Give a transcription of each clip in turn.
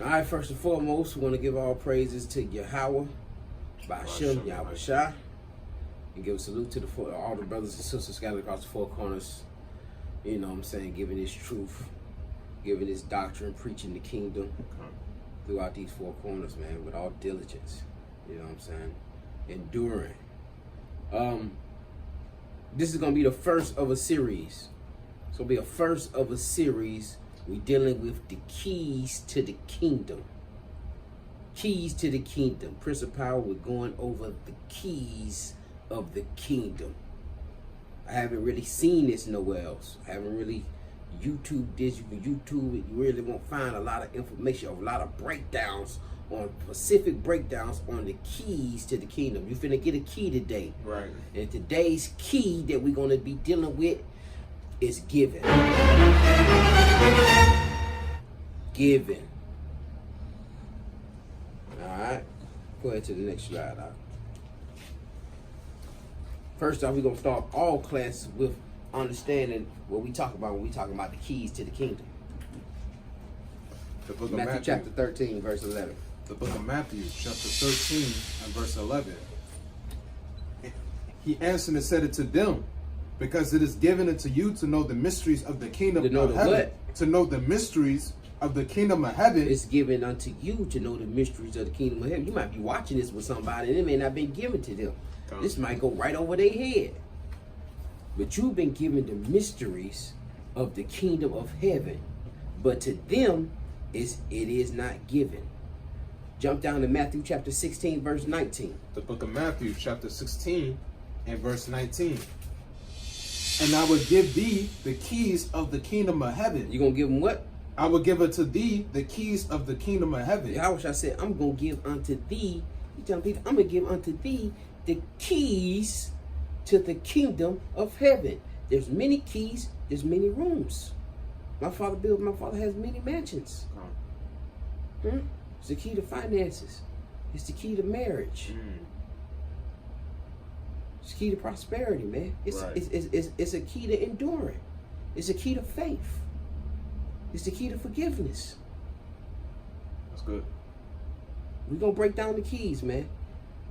All right, first and foremost, we want to give all praises to Yahawah, YAHAWASHI, and give a salute to all the brothers and sisters scattered across the four corners. You know what I'm saying? Giving this truth, giving this doctrine, preaching the kingdom throughout these four corners, man, with all diligence. You know what I'm saying? Enduring. This is going to be the first of a series. It's going to be a first of a series. We're dealing with the keys to the kingdom. Keys to the kingdom. Prince of Power, we're going over the keys of the kingdom. I haven't really seen this nowhere else. I haven't really YouTubed this. You can YouTube it. You really won't find a lot of information, a lot of breakdowns on specific breakdowns on the keys to the kingdom. You're finna get a key today. Right. And today's key that we're going to be dealing with is giving. Giving. Alright. Go ahead to the next slide. First off, we're going to start all classes with understanding what we talk about when we talking about the keys to the kingdom. The book of Matthew chapter 13, verse 11. The book of Matthew, chapter 13 and verse 11. He answered and said it to them, because it is given unto you to know the mysteries of the kingdom of heaven. What? To know the mysteries of the kingdom of heaven. It's given unto you to know the mysteries of the kingdom of heaven. You might be watching this with somebody and it may not be given to them. This might go right over their head. But you've been given the mysteries of the kingdom of heaven. But to them, it is not given. Jump down to Matthew chapter 16, verse 19. The book of Matthew, chapter 16 and verse 19. And I will give thee the keys of the kingdom of heaven. You gonna give them what? I will give unto thee the keys of the kingdom of heaven. I wish I said, I'm gonna give unto thee. You telling people, I'm gonna give unto thee the keys to the kingdom of heaven. There's many keys, there's many rooms. My father has many mansions. It's the key to finances. It's the key to marriage. It's the key to prosperity, man. It's a key to enduring. It's a key to faith. It's the key to forgiveness. That's good. We're going to break down the keys, man.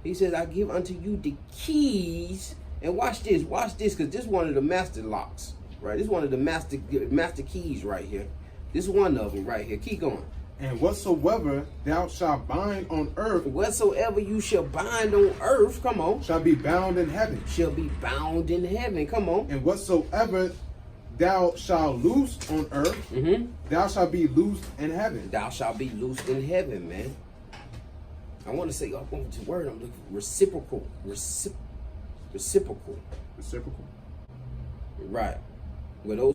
He says, I give unto you the keys. And watch this, because this is one of the master locks, right? This is one of the master keys right here. This is one of them right here. Keep going. And whatsoever thou shalt bind on earth, whatsoever you shall bind on earth, come on, shall be bound in heaven. Shall be bound in heaven, come on. And whatsoever thou shalt loose on earth, thou shalt be loosed in heaven. Thou shalt be loosed in heaven, man. I want to say, what was the word I'm looking for? Reciprocal. Reciprocal. Right. With those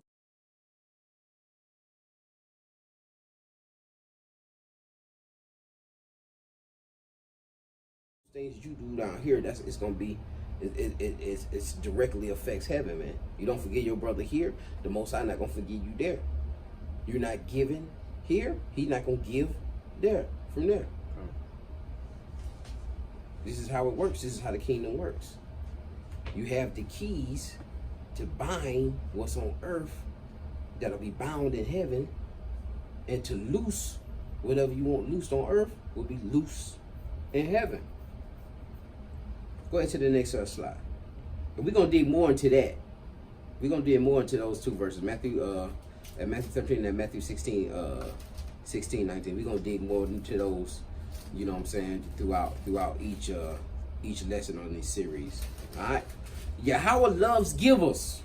things you do down here, it's gonna be, it's directly affects heaven, man. You don't forget your brother here, the Most High not gonna forget you there. You're not giving here, He's not gonna give there from there. This is how it works. This is how the kingdom works. You have the keys to bind what's on earth that'll be bound in heaven, and to loose whatever you want loosed on earth will be loose in heaven. Go ahead to the next slide. And we're going to dig more into that. We're going to dig more into those two verses. Matthew 13 and Matthew 16, 19. We're going to dig more into those, you know what I'm saying, throughout each lesson on this series. All right. Yahweh loves givers.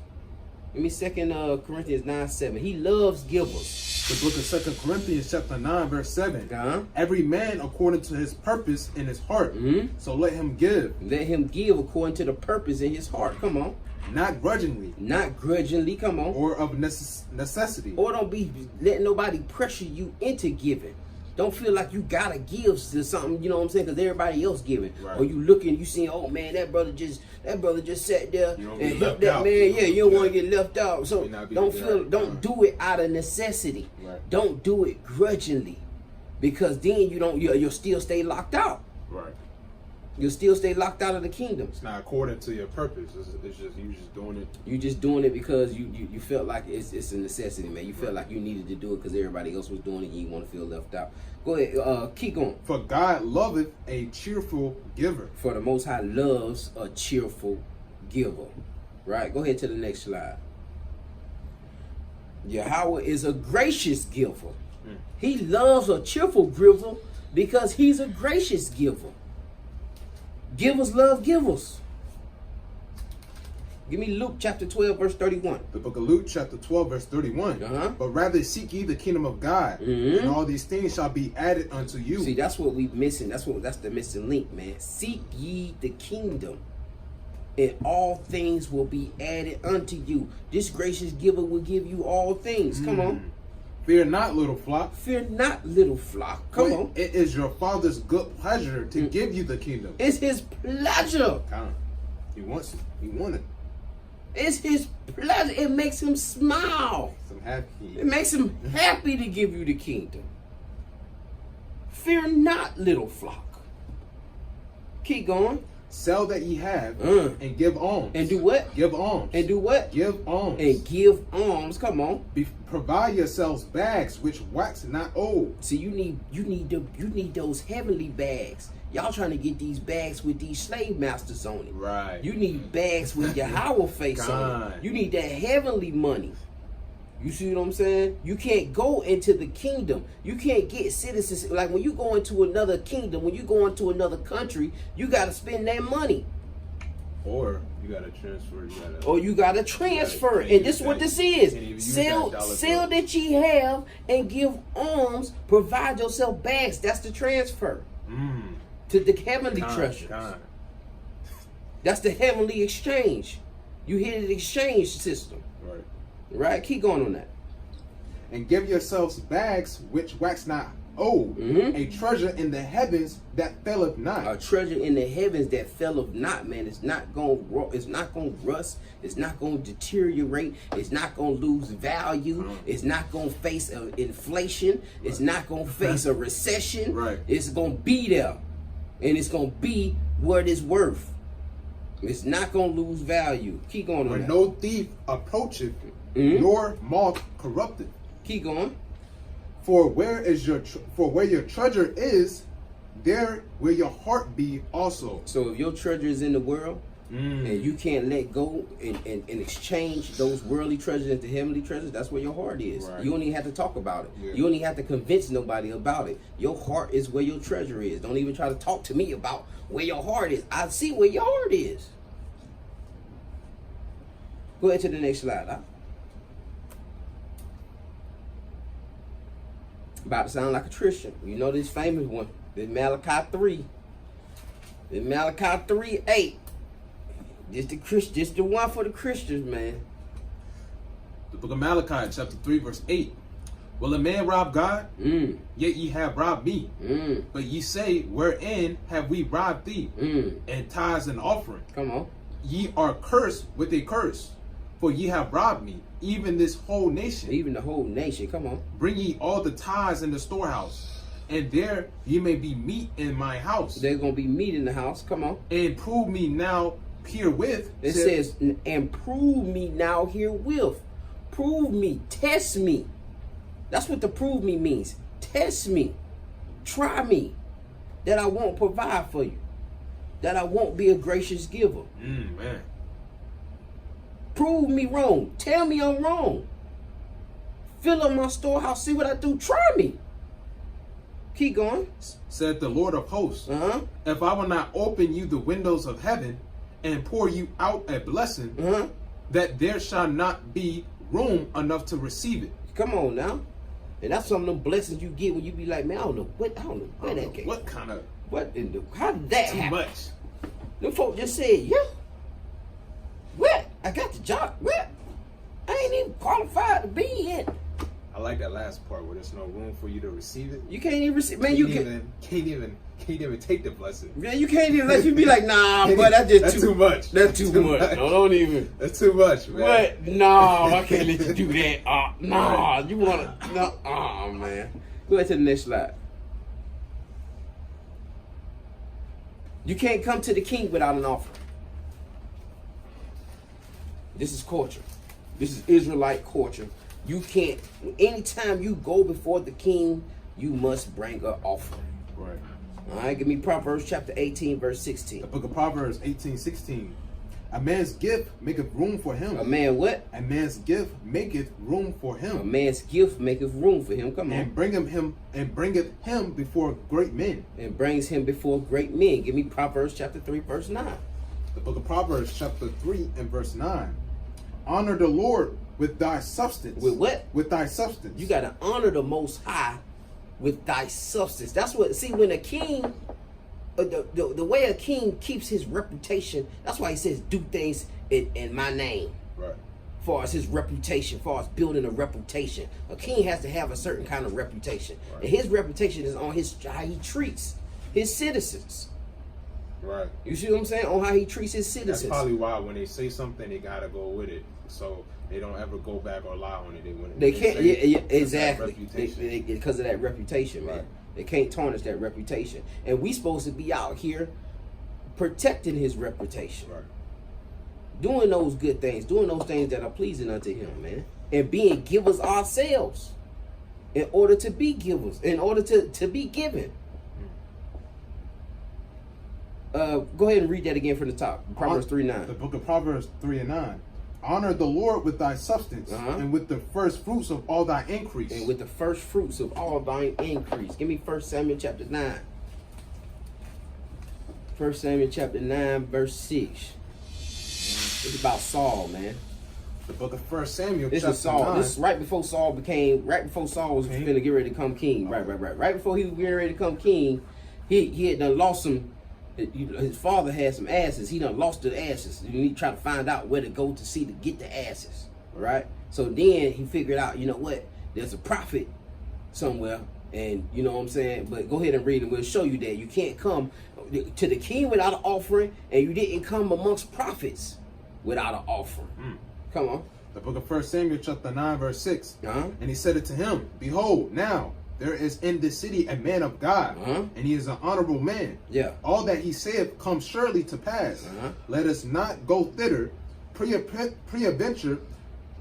Give me 2 Corinthians 9:7. He loves givers. The book of 2 Corinthians chapter 9 verse 7. Every man according to his purpose in his heart. So let him give. Let him give according to the purpose in his heart. Come on. Not grudgingly. Not grudgingly. Come on. Or of necessity. Or don't be letting nobody pressure you into giving. Don't feel like you gotta give to something, you know what I'm saying, because everybody else giving. Right. Or you looking, you see, oh man, that brother just sat there and helped that man. Yeah, you don't want to get left out. So don't do it out of necessity. Right. Don't do it grudgingly, because then you'll still stay locked out. Right. You'll still stay locked out of the kingdom. It's not according to your purpose. It's just you just doing it. You just doing it because you felt like it's a necessity, man. You felt like you needed to do it because everybody else was doing it and you want to feel left out. Go ahead, keep going. For God loveth a cheerful giver. For the Most High loves a cheerful giver. Right? Go ahead to the next slide. Yahweh is a gracious giver. He loves a cheerful giver because he's a gracious giver. Givers love givers. Give me Luke chapter 12, verse 31. The book of Luke chapter 12, verse 31. But rather seek ye the kingdom of God, and all these things shall be added unto you. See, that's what we missing. That's the missing link, man. Seek ye the kingdom, and all things will be added unto you. This gracious giver will give you all things. Come on. Fear not, little flock. Fear not, little flock. Come on. It is your Father's good pleasure to give you the kingdom. It's his pleasure. He wants it. He wants it. It's his pleasure. It makes him smile. It makes him happy to give you the kingdom. Fear not, little flock. Keep going. Sell that ye have and give alms. And do what? Give alms. And do what? Give alms. And give alms. Come on. Provide yourselves bags which wax not old. See, you need those heavenly bags. Y'all trying to get these bags with these slave masters on it. Right. You need bags with Yahweh face on it. You need that heavenly money. You see what I'm saying? You can't go into the kingdom. You can't get citizens. Like when you go into another kingdom, when you go into another country, you got to spend that money. Or you got to transfer. You got to transfer. And this is what this is. Sell that ye have and give alms. Provide yourself bags. That's the transfer. To the heavenly treasures. That's the heavenly exchange. You hear the exchange system. Right. Right? Keep going on that. And give yourselves bags which wax not old, a treasure in the heavens that faileth not. A treasure in the heavens that faileth not, man. It's not gonna rust. It's not gonna deteriorate. It's not gonna lose value. It's not gonna face inflation. It's not gonna face a recession. Right. It's gonna be there, and it's gonna be what it's worth. It's not gonna lose value. Keep going on Where that. no thief approacheth, nor moth corrupteth. Keep going. For where your treasure is, there will your heart be also. So if your treasure is in the world, and you can't let go and exchange those worldly treasures into heavenly treasures, that's where your heart is. Right. You don't even have to talk about it. Yeah. You don't even have to convince nobody about it. Your heart is where your treasure is. Don't even try to talk to me about where your heart is. I see where your heart is. Go ahead to the next slide. Huh? About to sound like a Christian. You know this famous one. This Malachi 3. This Malachi 3:8. This the one for the Christians, man. The book of Malachi, chapter 3, verse 8. Will a man rob God? Yet ye have robbed me. But ye say, wherein have we robbed thee? And tithes and offering. Come on. Ye are cursed with a curse, for ye have robbed me, even this whole nation. Even the whole nation. Come on. Bring ye all the tithes in the storehouse, and there ye may be meat in my house. There's going to be meat in the house. Come on. And prove me now herewith. It says, and prove me now herewith. Prove me. Test me. That's what the prove me means. Test me. Try me. That I won't provide for you. That I won't be a gracious giver. Man. Prove me wrong. Tell me I'm wrong. Fill up my storehouse. See what I do. Try me. Keep going. Said the Lord of hosts. If I will not open you the windows of heaven and pour you out a blessing, that there shall not be room enough to receive it. Come on now. And that's some of them blessings you get when you be like, man, I don't know where that came. What kind of? How did that happen? Too much. Them folk just said, yeah. What? I got the job. What? I ain't even qualified to be in. I like that last part where there's no room for you to receive it. You can't even receive. Man, can't even take the blessing. Man, you can't even let you be like, nah, but that's too much. That's too much. No, don't even. That's too much, man. What? No, I can't let you do that. Nah, you wanna? No, man. Go ahead to the next slide. You can't come to the king without an offering. This is culture. This is Israelite culture. You can't, anytime you go before the king, you must bring an offering. Right. All right, give me Proverbs chapter 18, verse 16. The book of Proverbs 18:16. A man's gift maketh room for him. A man what? A man's gift maketh room for him. A man's gift maketh room for him. Come on. And bringeth him before great men. And brings him before great men. Give me Proverbs chapter 3, verse 9. The book of Proverbs chapter 3 and verse 9. Honor the Lord with thy substance. With what? With thy substance. You got to honor the Most High with thy substance. That's what, see, when a king, the way a king keeps his reputation, that's why he says do things in my name. Right. Far as his reputation, far as building a reputation. A king has to have a certain kind of reputation. Right. And his reputation is on how he treats his citizens. Right. You see what I'm saying? On how he treats his citizens. That's probably why when they say something, they gotta go with it, so they don't ever go back or lie on it. They can't. Yeah, exactly. Reputation. Because of that reputation, man. Right. They can't tarnish that reputation. And we supposed to be out here protecting his reputation. Right. Doing those good things, doing those things that are pleasing unto him, man. And being givers ourselves in order to be givers, in order to be given. Go ahead and read that again from the top. Proverbs 3:9. The book of Proverbs 3 and 9. Honor the Lord with thy substance, and with the first fruits of all thy increase. And with the first fruits of all thine increase. Give me 1 Samuel chapter 9. 1 Samuel chapter 9, verse 6. It's about Saul, man. The book of 1 Samuel This chapter is Saul. 9. This is right before Saul was going to get ready to become king. Right. Right before he was getting ready to become king, he had done lost some. His father had some asses. He done lost the asses. And he tried to find out where to go to get the asses. Right? So then he figured out, you know what? There's a prophet somewhere. And you know what I'm saying? But go ahead and read and we'll show you that. You can't come to the king without an offering. And you didn't come amongst prophets without an offering. Come on. The book of 1 Samuel chapter 9 verse 6. And he said it to him, behold, now there is in this city a man of God, and he is an honorable man. Yeah. All that he saith comes surely to pass. Let us not go thither. Pre-adventure,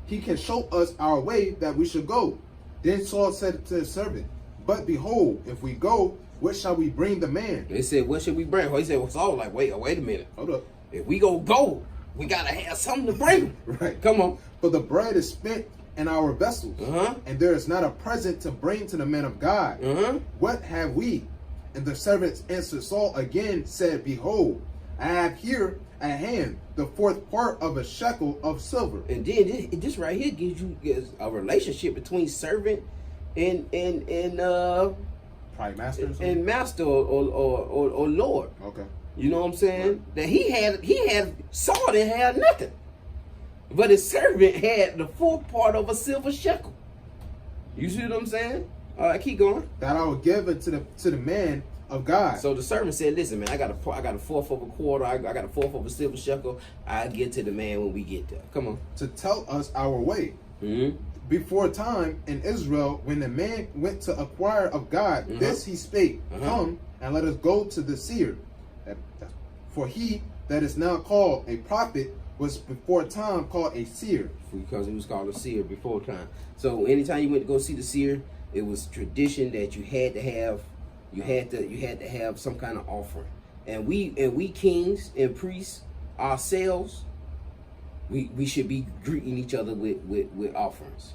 he can show us our way that we should go. Then Saul said to his servant, but behold, if we go, what shall we bring the man? They said, what should we bring? He said, well, Saul like, wait a minute. Hold up. If we go, we got to have something to bring. Right. Come on. For the bread is spent in our vessels, and there is not a present to bring to the man of God. What have we? And the servants answered Saul again, said, behold, I have here at hand the fourth part of a shekel of silver. And then this right here gives you a relationship between servant and probably master and master or Lord. Okay. You know what I'm saying? That he had Saul didn't have nothing. But his servant had the full part of a silver shekel. You see what I'm saying? All right, keep going. That I will give it to the man of God. So the servant said, listen, man, I got a fourth of a quarter, I got a fourth of a silver shekel. I'll get to the man when we get there. Come on. To tell us our way. Before time in Israel, when the man went to acquire of God, this he spake, come and let us go to the seer. For he that is now called a prophet was before time called a seer. Because he was called a seer before time. So anytime you went to go see the seer, it was tradition that you had to have some kind of offering. And we kings and priests ourselves, we should be greeting each other with offerings.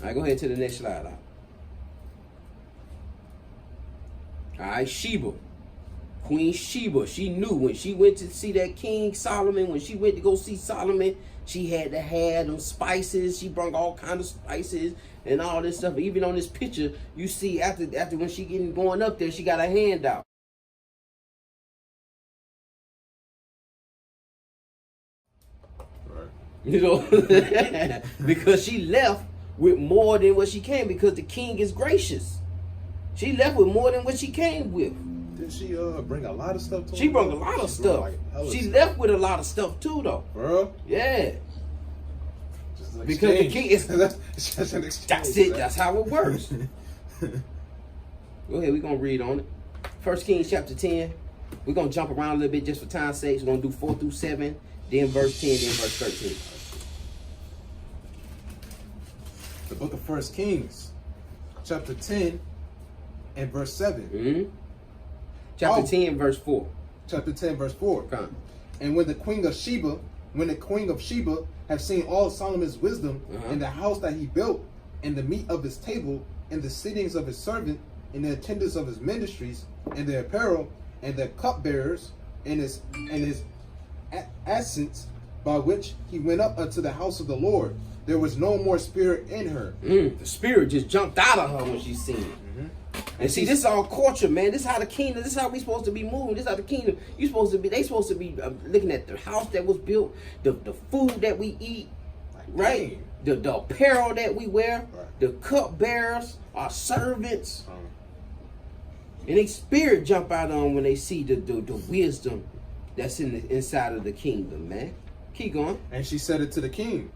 All right, go ahead to the next slide. All right, Sheba. Queen Sheba, she knew when she went to see that King Solomon, when she went to go see Solomon, she had to have them spices. She brought all kind of spices and all this stuff. Even on this picture, you see after when she going up there, she got a hand out. Right. You know, because she left with more than what she came, because the king is gracious. She left with more than what she came with. Did she bring a lot of stuff to her? She brought a lot of stuff. She left with a lot of stuff too, though. Bro? Yeah. Just an because the king is it's just an exchange. That's it. That's how it works. Go ahead, we're going to read on it. 1 Kings chapter 10. We're going to jump around a little bit just for time's sake. We're going to do 4 through 7, then verse 10, then verse 13. The book of 1 Kings, chapter 10 and verse 7. Chapter 10, verse 4. Chapter 10, verse 4. Come. And when the queen of Sheba have seen all Solomon's wisdom in the house that he built, and the meat of his table, and the sittings of his servant, and the attendance of his ministries, and the apparel, and the cupbearers, and his ascents, by which he went up unto the house of the Lord, there was no more spirit in her. The spirit just jumped out of her when she seen it. And see, this is all culture, man. This is how the kingdom, this is how we supposed to be moving. This is how the kingdom, they supposed to be looking at the house that was built, the food that we eat, right? The apparel that we wear, the cupbearers, our servants. And they spirit jump out on when they see the wisdom that's inside of the kingdom, man. Keep going. And she said it to the king.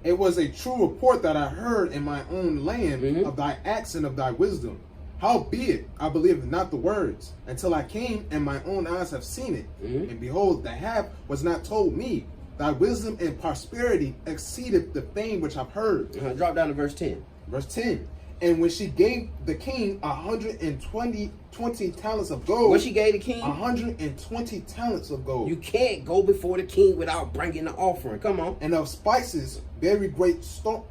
It was a true report that I heard in my own land of thy acts and of thy wisdom. Howbeit, I believed not the words, until I came and my own eyes have seen it. And behold, the half was not told me. Thy wisdom and prosperity exceeded the fame which I've heard. Drop down to verse 10. Verse 10. And when she gave the king 120 talents of gold. What she gave the king? 120 talents of gold. You can't go before the king without bringing the offering. Come on. And of spices, very great store,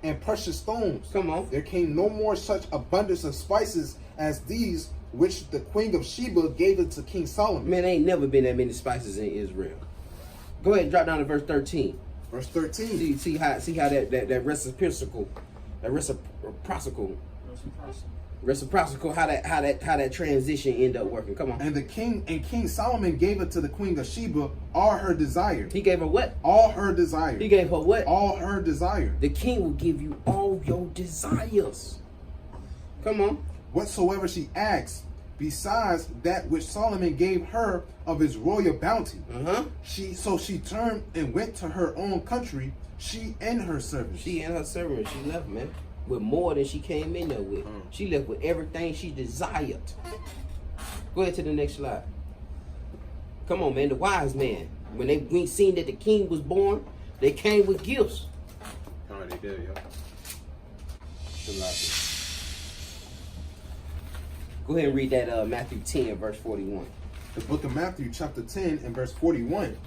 and precious stones. Come on. There came no more such abundance of spices as these which the queen of Sheba gave it to King Solomon. Man, there ain't never been that many spices in Israel. Go ahead and drop down to verse 13. Verse 13. See how that reciprocal, how that transition end up working. Come on. And King Solomon gave it to the queen of Sheba all her desire. He gave her what? All her desire. He gave her what? All her desire. The king will give you all your desires. Come on. Whatsoever she asks, besides that which Solomon gave her of his royal bounty. She turned and went to her own country, she and her servants. She left, man, with more than she came in there with. She left with everything she desired. Go ahead to the next slide. Come on, man. The wise man, when they seen that the king was born, they came with gifts. Oh, they did, yeah. Go ahead and read that Matthew 10, verse 41. The book of Matthew, chapter 10, and verse 41.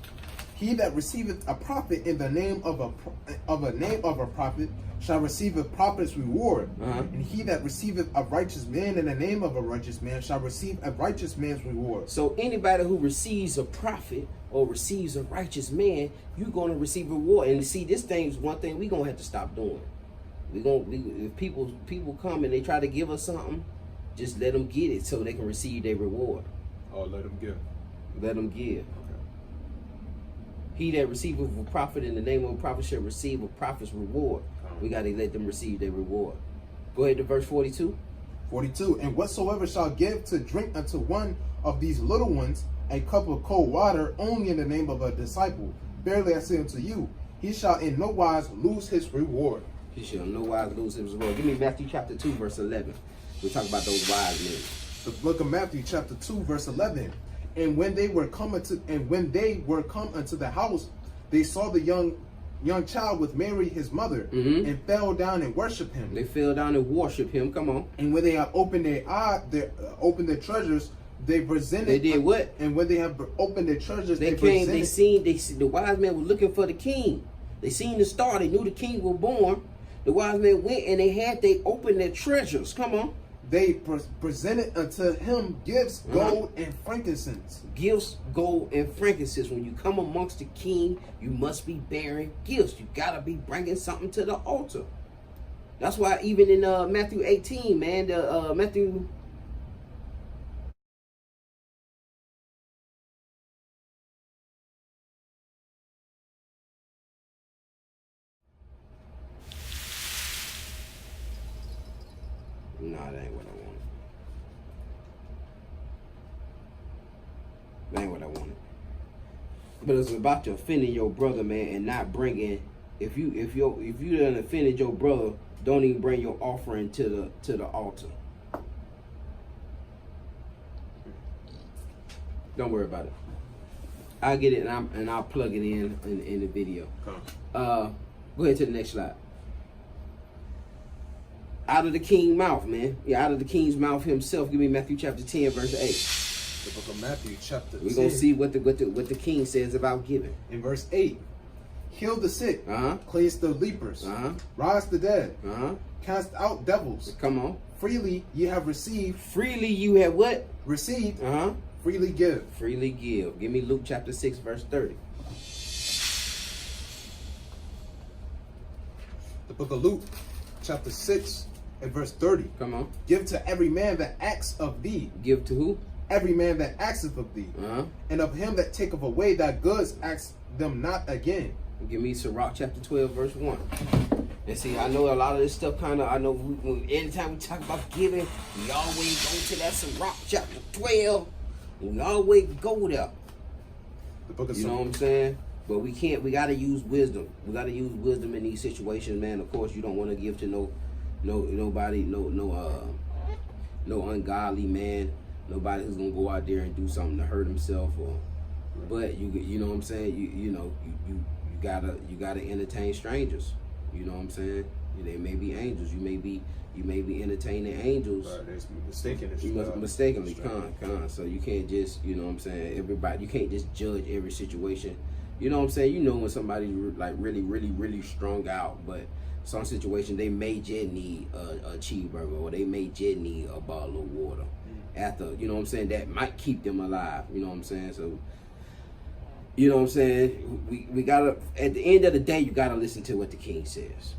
He that receiveth a prophet in the name of a prophet shall receive a prophet's reward. And he that receiveth a righteous man in the name of a righteous man shall receive a righteous man's reward. So anybody who receives a prophet or receives a righteous man, you're going to receive a reward. And see, this thing's one thing we're going to have to stop doing. If people come and they try to give us something, just let them get it so they can receive their reward. Oh, let them give. Let them give. Okay. He that receiveth a prophet in the name of a prophet shall receive a prophet's reward. We got to let them receive their reward. Go ahead to verse 42. 42. And whatsoever shall give to drink unto one of these little ones a cup of cold water only in the name of a disciple, verily I say unto you, he shall in no wise lose his reward. He shall in no wise lose his reward. Give me Matthew chapter 2, verse 11. We'll talk about those wise men. The book of Matthew, chapter 2, verse 11. And when they were come unto the house, they saw the young child with Mary his mother, and fell down and worshipped him. They fell down and worshiped him. Come on. And when they have opened their treasures, they presented. They did what? And when they have opened their treasures, they seen the wise men were looking for the king. They seen the star. They knew the king was born. The wise men went and they opened their treasures. Come on. They presented unto him gifts, gold and frankincense. Gifts, gold, and frankincense. When you come amongst the king, you must be bearing gifts. You got to be bringing something to the altar. That's why even in Matthew 18, man, Matthew... No, that ain't what I wanted. That ain't what I wanted. But it's about you offending your brother, man, and not bringing. If you done offended your brother, don't even bring your offering to the altar. Don't worry about it. I'll get it and I'll plug it in the video. Go ahead to the next slide. Out of the king's mouth, man. Yeah, out of the king's mouth himself. Give me Matthew chapter 10, verse 8. The book of Matthew chapter 10. We're gonna see what the king says about giving. In verse 8. Heal the sick, cleanse the lepers, rise the dead, cast out devils. Come on. Freely ye have received. Freely you have what? Received. Freely give. Freely give. Give me Luke chapter 6, verse 30. The book of Luke chapter 6 and verse 30. Come on. Give to every man that asks of thee. Give to who? Every man that asketh of thee. And of him that taketh away thy goods, ask them not again. Give me Sirach chapter 12, verse 1. And see, I know a lot of this stuff I know anytime we talk about giving, we always go to that Sirach chapter 12. We always go there. The book of you know what I'm saying? But we gotta use wisdom. We gotta use wisdom in these situations, man. Of course, you don't want to give to nobody, no ungodly man, nobody who's gonna go out there and do something to hurt himself but you know what I'm saying? You gotta entertain strangers. You know what I'm saying? They may be angels. You may be entertaining angels. Mistakenly, con. So you can't just, you know what I'm saying, everybody, you can't just judge every situation. You know what I'm saying? You know when somebody's like really strung out, but some situation they may just need a cheeseburger or they may just need a bottle of water. After, you know what I'm saying, that might keep them alive. You know what I'm saying? So, you know what I'm saying? We gotta, at the end of the day, you gotta listen to what the king says.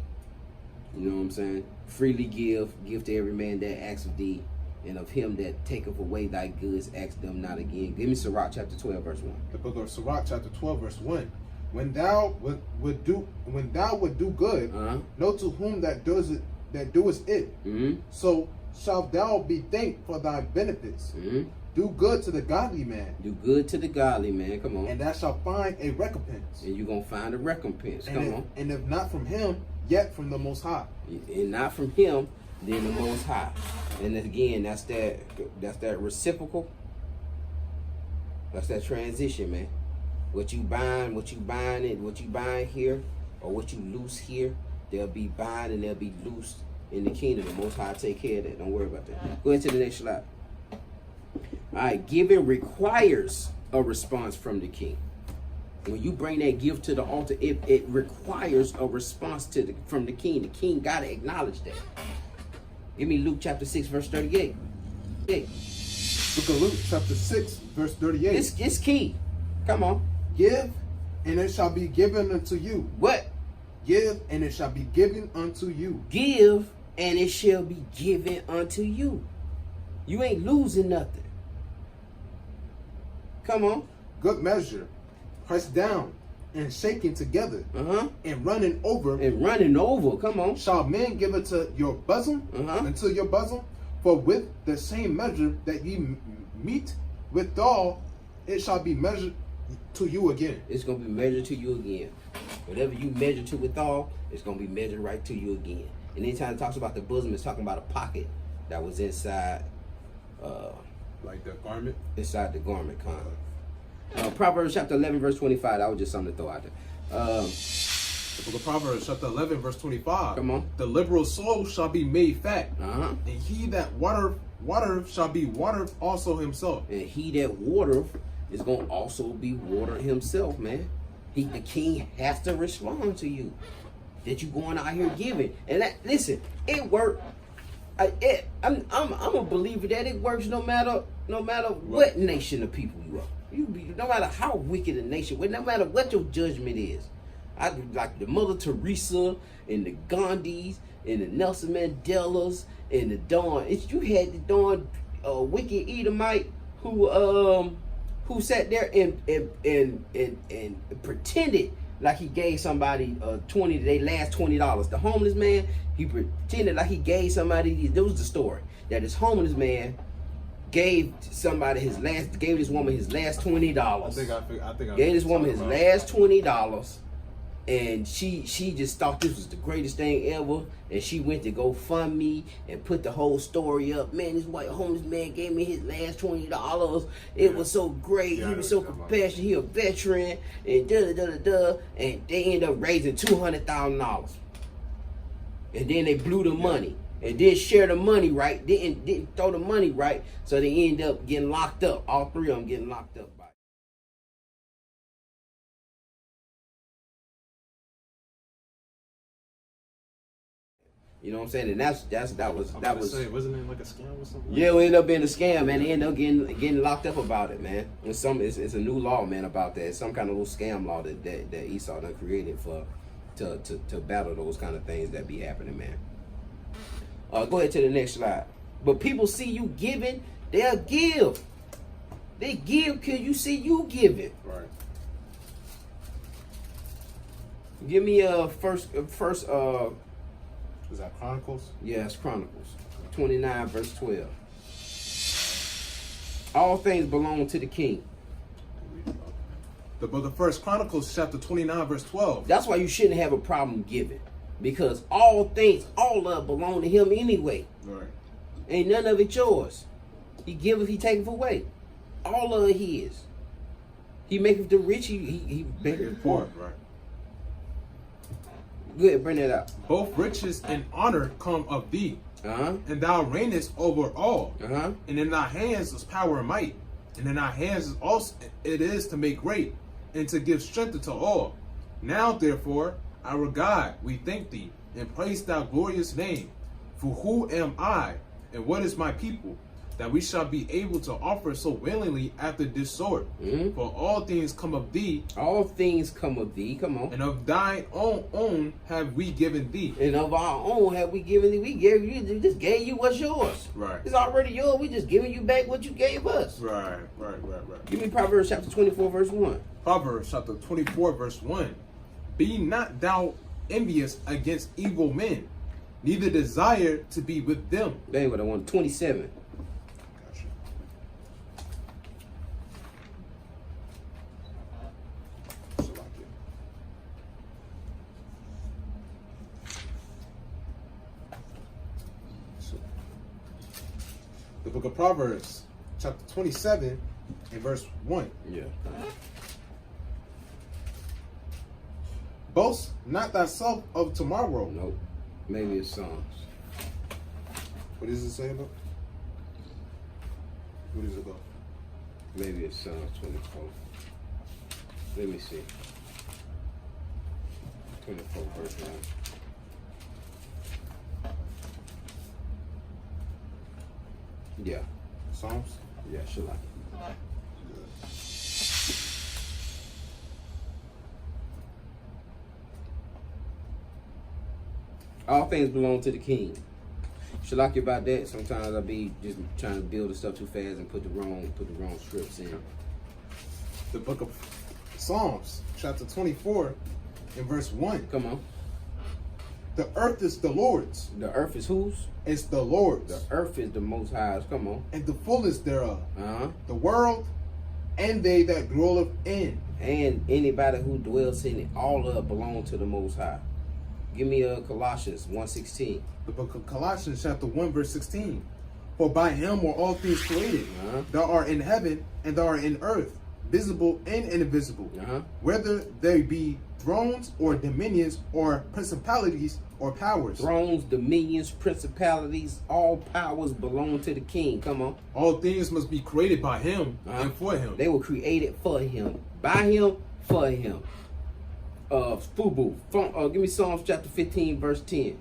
You know what I'm saying? Freely give to every man that asks of thee, and of him that taketh away thy goods, ask them not again. Give me Sirach chapter 12, verse 1. The book of Sirach chapter 12, verse 1. When thou would do good, know to whom that doest it. So shalt thou be thanked for thy benefits. Do good to the godly man. Do good to the godly man. Come on. And thou shalt find a recompense. And you're going to find a recompense. Come on. And if not from him, yet from the Most High. And not from him, then the Most High. And again, that's that reciprocal. That's that transition, man. What you buying here, or what you loose here, they'll be buying and they'll be loosed in the kingdom. The Most High take care of that. Don't worry about that. Go into the next slide. All right, giving requires a response from the king. When you bring that gift to the altar, it requires a response from the king. The king got to acknowledge that. Give me Luke chapter 6, verse 38. Book of Luke chapter 6, verse 38. It's key. Come on. Give, and it shall be given unto you. What? Give, and it shall be given unto you. Give, and it shall be given unto you. You ain't losing nothing. Come on. Good measure, pressed down and shaken together, and running over. Come on. Shall men give it to your bosom, into your bosom? For with the same measure that ye meet withal, it shall be measured to you again. It's going to be measured to you again. Whatever you measure to withal, it's going to be measured right to you again. And anytime it talks about the bosom, it's talking about a pocket that was inside. Like the garment? Inside the garment, kind of. Proverbs chapter 11, verse 25. That was just something to throw out there. The book of Proverbs chapter 11, verse 25. Come on. The liberal soul shall be made fat. And he that watereth shall be watered also himself. And he that watereth is going to also be watered himself, man. The king has to respond to you. That you going out here giving. And listen, it worked. I'm a believer that it works no matter what nation of people you are. No matter how wicked a nation, no matter what your judgment is. I like the Mother Teresa and the Gandhis and the Nelson Mandelas and the Don. You had the Don wicked Edomite who sat there and pretended like he gave somebody their last $20. The homeless man, he pretended like he gave somebody. There was the story that this homeless man gave this woman his last $20. I think gave this woman his last $20, And she just thought this was the greatest thing ever, and she went to go fund me and put the whole story up. Man, this white homeless man gave me his last $20. It was so great. He was so compassionate. He a veteran, and and they end up raising $200,000, and then they blew the money and didn't share the money right. Didn't throw the money right, so they end up getting locked up. All three of them getting locked up. You know what I'm saying? And that was wasn't it like a scam or something? Yeah, it ended up being a scam, man. They ended up getting locked up about it, man. It's a new law, man, about that. It's some kind of little scam law that Esau done created to battle those kind of things that be happening, man. Go ahead to the next slide. But people see you giving, they'll give. They give because you see you giving. Right. Give me first. Is that Chronicles? Yeah, it's Chronicles 29 verse 12. All things belong to the king. The book of First Chronicles chapter 29 verse 12. That's why you shouldn't have a problem giving, because all things, all of it belong to him anyway. Right. Ain't none of it yours. He giveth, he taketh away. All of it his. He maketh the rich, he maketh the poor. Right. Go ahead, bring that out. Both riches and honor come of thee, and thou reignest over all. And in thy hands is power and might, and in thy hands is also it is to make great, and to give strength unto all. Now therefore, our God, we thank thee, and praise thy glorious name. For who am I, and what is my people, that we shall be able to offer so willingly after this sort? For all things come of thee. All things come of thee. Come on. And of thine own have we given thee. And of our own have we given thee. We just gave you what's yours. Right. It's already yours. We just giving you back what you gave us. Right. Give me Proverbs chapter 24 verse 1. Proverbs chapter 24 verse 1. Be not thou envious against evil men, neither desire to be with them. That's what I want. 27. The book of Proverbs, chapter 27, and verse 1. Yeah. Boast not thyself of tomorrow. Nope. Maybe it's Psalms. What does it say about? What does it go? Maybe it's Psalms 24. Let me see. 24 verse 1. Yeah. Psalms? Yeah, should like it. All things belong to the king. Should like you about that. Sometimes I be just trying to build the stuff too fast and put the wrong scripts in. The book of Psalms, chapter 24, and verse 1. Come on. The earth is the Lord's. The earth is whose? It's the Lord's. The earth is the Most High's. Come on. And the fullness thereof. The world and they that dwelleth in. And anybody who dwells in it, all of it belong to the Most High. Give me Colossians 1:16. The book of Colossians chapter 1 verse 16. For by him were all things created, that are in heaven and that are in earth, visible and invisible, whether they be thrones or dominions or principalities or powers. Thrones, dominions, principalities, all powers belong to the king. Come on. All things must be created by him and for him. They were created for him, by him, for him. Fubu. Give me Psalms chapter 15 verse 10.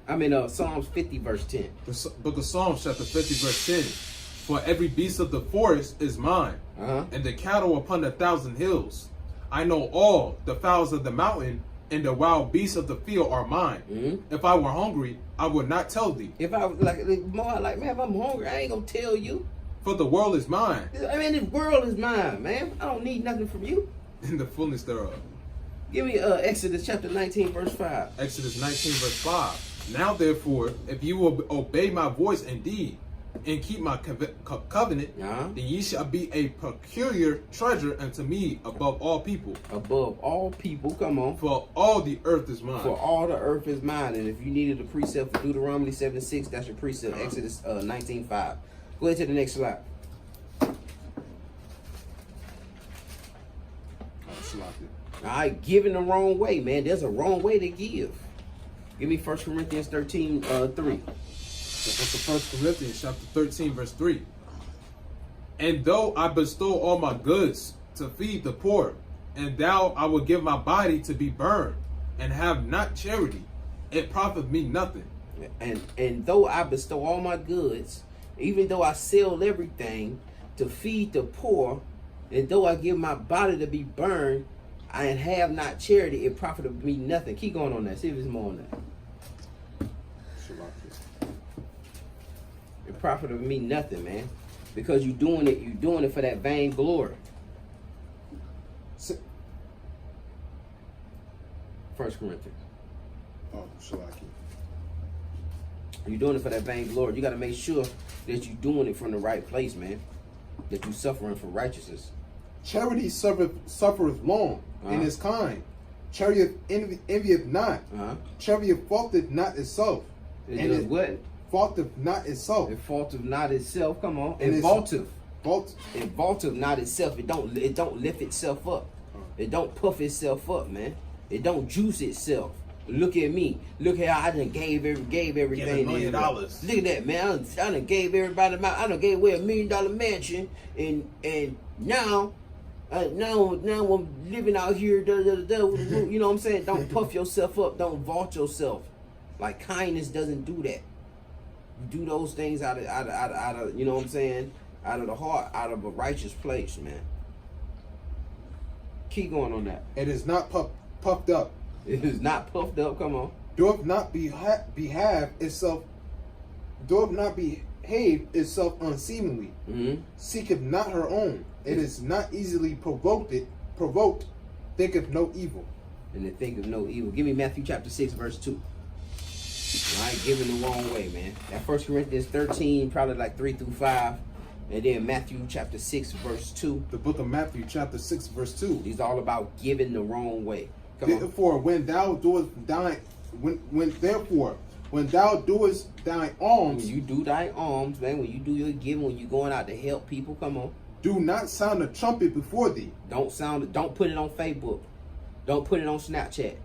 Psalms 50 verse 10. The book of Psalms chapter 50 verse 10. For every beast of the forest is mine, and the cattle upon 1,000 hills. I know all the fowls of the mountain, and the wild beasts of the field are mine. If I were hungry, I would not tell thee. If I was man, if I'm hungry, I ain't gonna tell you. For the world is mine. This world is mine, man. I don't need nothing from you. And the fullness thereof. Give me Exodus chapter 19 verse 5. Exodus 19 verse 5. Now therefore, if you will obey my voice indeed, and keep my covenant, then ye shall be a peculiar treasure unto me above all people. Above all people, come on. For all the earth is mine. For all the earth is mine. And if you needed a precept for Deuteronomy 7:6, that's your precept. Exodus 19:5. Go ahead to the next slide. All right, giving the wrong way, man. There's a wrong way to give. Give me 1 Corinthians 13:3. So 1 Corinthians chapter 13, verse 3. And though I bestow all my goods to feed the poor, and thou I will give my body to be burned, and have not charity, it profiteth me nothing. And though I bestow all my goods, even though I sell everything to feed the poor, and though I give my body to be burned, I have not charity, it profiteth me nothing. Keep going on that. See if there's more on that. It profiteth me nothing, man. Because you're doing it for that vain glory. 1 Corinthians. Oh, Shalaki. You're doing it for that vain glory. You got to make sure that you're doing it from the right place, man. That you're suffering for righteousness. Charity suffereth long and is kind. Charity envieth not. Charity faulteth not itself. It does what? Faulteth not itself. It faulteth not itself. Come on. And It vaulteth. It vaulteth not itself. It don't lift itself up. It don't puff itself up, man. It don't juice itself. Look at me. Look how I done gave everything. $1 million. Look at that, man. I done gave everybody I done gave away $1 million mansion, and now I'm living out here. You know what I'm saying? Don't puff yourself up. Don't vault yourself. Like kindness doesn't do that. You do those things out of you know what I'm saying? Out of the heart, out of a righteous place, man. Keep going on that. is not puffed up. It is not puffed up. Come on. Doth not behave itself unseemly. Seeketh not her own. It is not easily provoked. Thinketh no evil. And it think of no evil. Give me Matthew chapter 6, verse 2. All right, giving the wrong way, man. That 1 Corinthians 13, probably like 3 through 5. And then Matthew chapter 6, verse 2. The book of Matthew chapter 6, verse 2. He's all about giving the wrong way. Come on. Therefore, when thou doest thine alms, When you do thy alms, man, when you do your giving, when you're going out to help people, come on. do not sound a trumpet before thee. Don't put it on Facebook. Don't put it on Snapchat.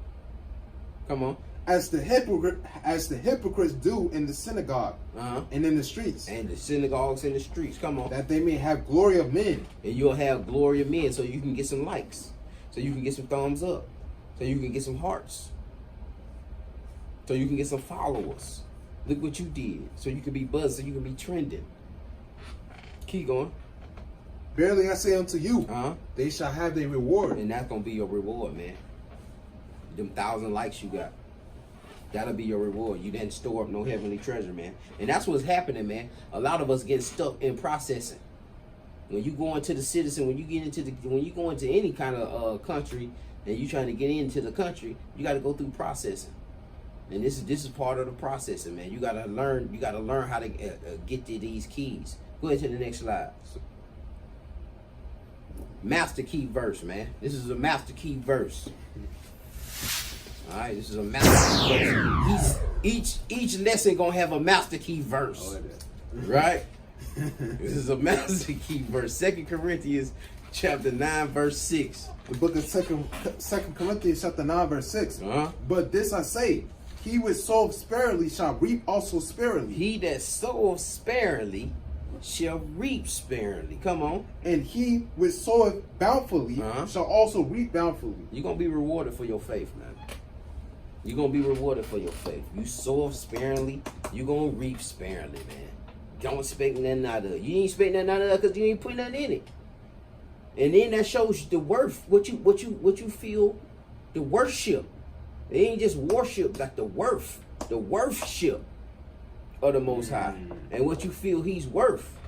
Come on. As the hypocrites do in the synagogue and in the streets. And the synagogues and the streets. Come on. That they may have glory of men. And you'll have glory of men, so you can get some likes. So you can get some thumbs up. So you can get some hearts. So you can get some followers. Look what you did. So you can be buzzed, so you can be trending. Keep going. Verily I say unto you, they shall have their reward. And that's going to be your reward, man. Them 1,000 likes you got. That'll be your reward. You didn't store up no heavenly treasure, man. And that's what's happening, man. A lot of us get stuck in processing. When you go into the citizen, when you go into any kind of country and you trying to get into the country, you got to go through processing. And this is part of the processing, man. You got to learn how to get to these keys. Go ahead to the next slide. Master key verse, man. This is a master key verse. All right, this is a master key verse. Each lesson gonna have a master key verse, right? This is a master key verse. 2 Corinthians chapter 9, verse 6. The book of 2 Corinthians chapter 9, verse 6. But this I say, he which soweth sparingly shall reap also sparingly. He that soweth sparingly shall reap sparingly. Come on. And he which soweth bountifully shall also reap bountifully. You're going to be rewarded for your faith, man. You're going to be rewarded for your faith. You sow sparingly, you're going to reap sparingly, man. Don't expect nothing out of it. You ain't expect nothing out of it because you ain't putting nothing in it. And then that shows you the worth, what you feel, the worship. It ain't just worship, like the worship of the Most High, and what you feel He's worth.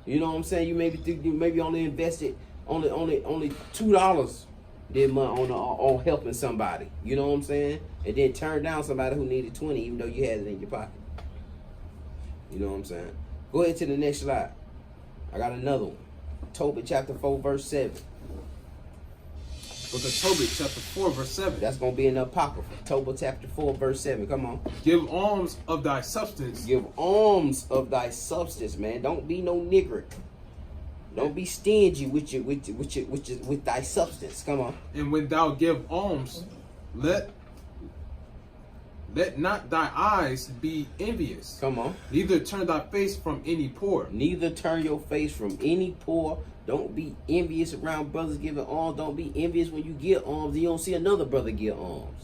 You know what I'm saying? You maybe only invested only $2 this month on helping somebody. You know what I'm saying? And then turn down somebody who needed 20, even though you had it in your pocket. You know what I'm saying? Go ahead to the next slide. I got another one. Tobit chapter 4, verse 7. Book of Tobit chapter 4, verse 7. That's going to be in the Apocrypha. Tobit chapter 4, verse 7. Come on. Give alms of thy substance. Give alms of thy substance, man. Don't be no niggard. Don't be stingy with thy substance. Come on. And when thou give alms, let not thy eyes be envious. Come on. Neither turn thy face from any poor. Neither turn your face from any poor. Don't be envious around brothers giving alms. Don't be envious when you get alms and you don't see another brother give alms.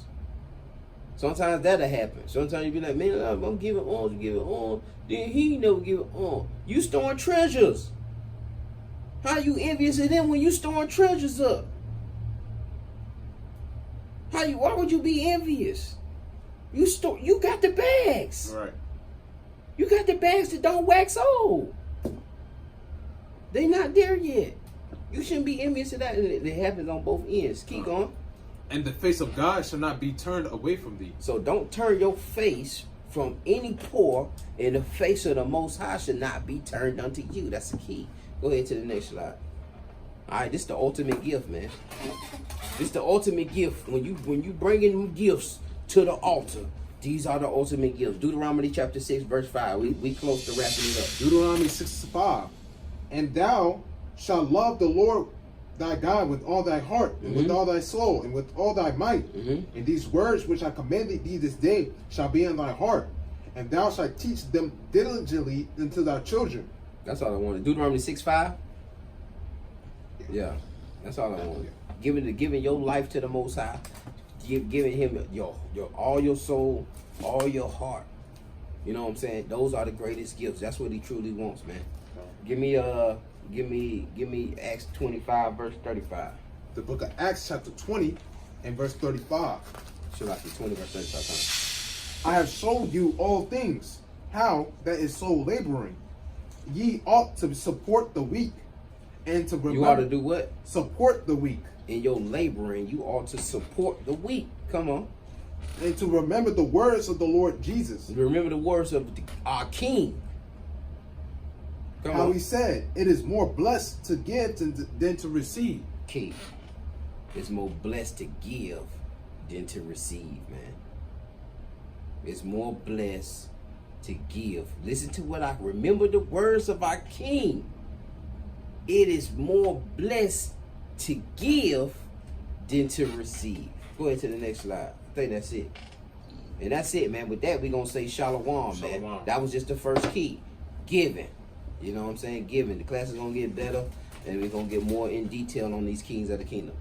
Sometimes that'll happen. Sometimes you be like, man, I'm giving alms, you giving alms. Then he never give alms. You storing treasures. How you envious of them when you storing treasures up? Why would you be envious? You got the bags. Right. You got the bags that don't wax old. They not there yet. You shouldn't be envious of that. It happens on both ends. Keep going. And the face of God shall not be turned away from thee. So don't turn your face from any poor, and the face of the Most High should not be turned unto you. That's the key. Go ahead to the next slide. All right, this is the ultimate gift, man. This is the ultimate gift. When you bring in gifts to the altar, these are the ultimate gifts. Deuteronomy chapter 6, verse 5. We close to wrapping it up. Deuteronomy 6:5. And thou shalt love the Lord thy God with all thy heart, and with all thy soul, and with all thy might. And these words which I commanded thee this day shall be in thy heart, and thou shalt teach them diligently unto thy children. That's all I wanted. Deuteronomy 6:5. Yeah, that's all I wanted. Giving your life to the Most High, giving Him your all your soul, all your heart. You know what I'm saying? Those are the greatest gifts. That's what He truly wants, man. Give me Acts 25 verse 35. The book of Acts chapter 20 and verse 35. Should I say 20 verse 35? I have showed you all things, how that is so laboring. Ye ought to support the weak, and to remember, You ought to do what? support the weak, In your laboring, you ought to support the weak. Come on. and to remember the words of the Lord Jesus. Remember the words of our King. Come How on. He said, "It is more blessed to give than to receive." King. It's more blessed to give than to receive, man. It's more blessed to give. Listen to what I remember the words of our King. It is more blessed to give than to receive. Go ahead to the next slide. I think that's it. And that's it, man. With that, we're going to say shalom, man. Shalom. That was just the first key. Giving. You know what I'm saying? Giving. The class is going to get better, and we're going to get more in detail on these kings of the kingdom.